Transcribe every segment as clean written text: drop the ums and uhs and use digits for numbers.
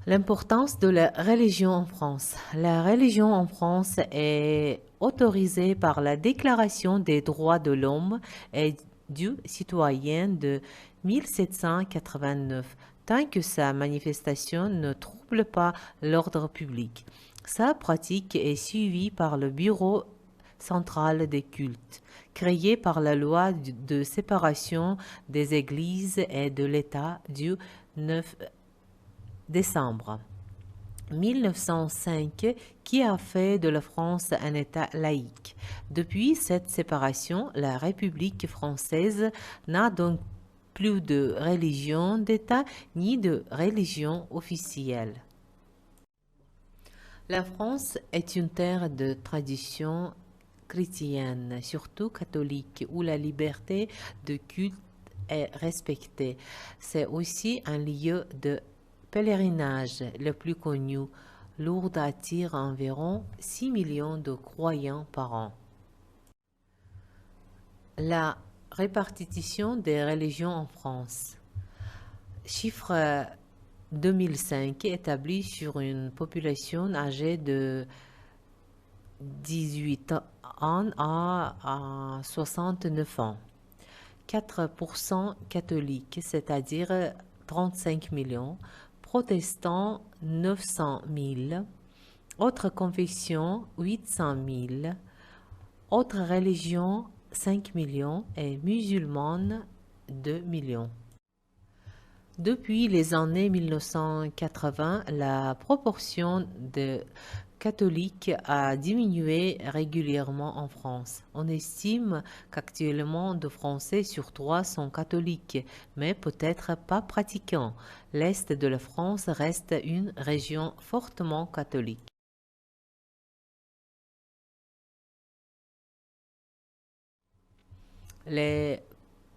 L'importance de la religion en France. La religion en France est autorisée par la Déclaration des droits de l'homme et du citoyen de 1789, tant que sa manifestation ne trouble pas l'ordre public. Sa pratique est suivie par le Bureau central des cultes, créé par la loi de séparation des églises et de l'État du 9 décembre 1905 qui a fait de la France un État laïque. Depuis cette séparation, la République française n'a donc plus de religion d'État ni de religion officielle. La France est une terre de tradition chrétienne, surtout catholique, où la liberté de culte est respectée. C'est aussi un lieu de pèlerinage le plus connu. Lourdes attire environ 6 millions de croyants par an. La répartition des religions en France. Chiffre 2005 établi sur une population âgée de 18 ans à 69 ans. 4% catholiques, c'est-à-dire 35 millions. Protestants, 900 000. Autres confessions, 800 000. Autres religions, 5 millions. Et musulmanes, 2 millions. Depuis les années 1980, la proportion de catholiques a diminué régulièrement en France. On estime qu'actuellement 2 Français sur 3 sont catholiques, mais peut-être pas pratiquants. L'Est de la France reste une région fortement catholique. Le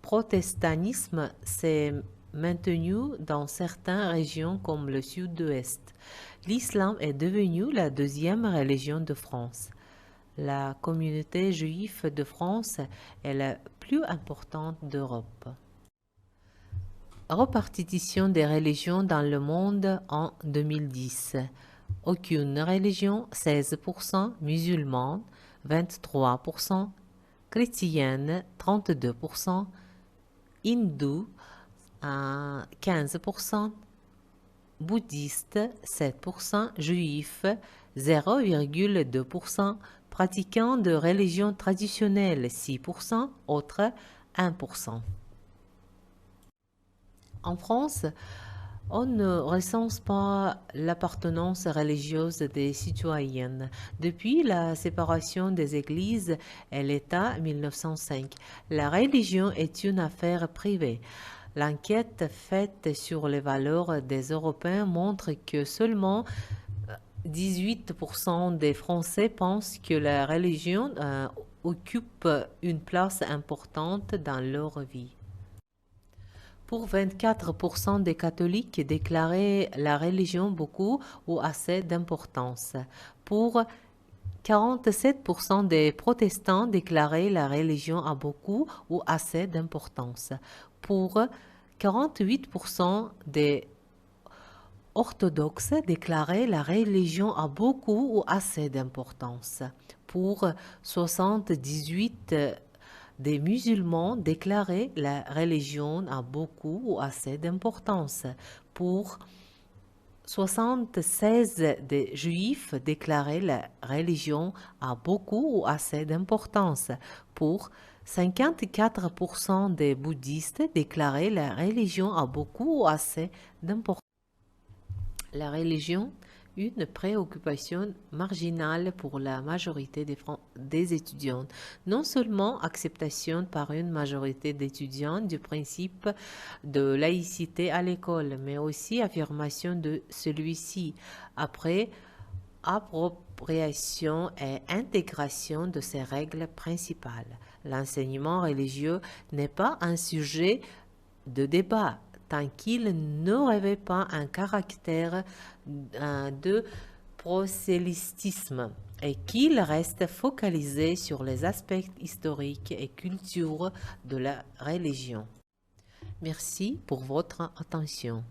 protestantisme s'est maintenu dans certaines régions comme le sud-ouest. L'islam est devenu la deuxième religion de France. La communauté juive de France est la plus importante d'Europe. Répartition des religions dans le monde en 2010. Aucune religion, 16%, musulmane, 23%, chrétienne, 32%, hindou, 15%, bouddhiste, 7%, juif, 0,2%, pratiquants de religion traditionnelle, 6%, autres, 1%. En France, on ne recense pas l'appartenance religieuse des citoyennes. Depuis la séparation des églises et l'État 1905, la religion est une affaire privée. L'enquête faite sur les valeurs des Européens montre que seulement 18% des Français pensent que la religion occupe une place importante dans leur vie. Pour 24% des catholiques, déclarer la religion beaucoup ou assez d'importance. Pour 47% des protestants déclaraient la religion a beaucoup ou assez d'importance. Pour 48% des orthodoxes déclaraient la religion a beaucoup ou assez d'importance. Pour 78 des musulmans déclaraient la religion a beaucoup ou assez d'importance. Pour 76 des juifs déclaraient la religion a beaucoup ou assez d'importance. Pour 54% des bouddhistes déclaraient la religion a beaucoup ou assez d'importance. La religion, une préoccupation marginale pour la majorité des étudiants. Non seulement acceptation par une majorité d'étudiants du principe de laïcité à l'école, mais aussi affirmation de celui-ci après appropriation et intégration de ses règles principales. L'enseignement religieux n'est pas un sujet de débat tant qu'il ne revêt pas un caractère de prosélytisme et qu'il reste focalisé sur les aspects historiques et culturels de la religion. Merci pour votre attention.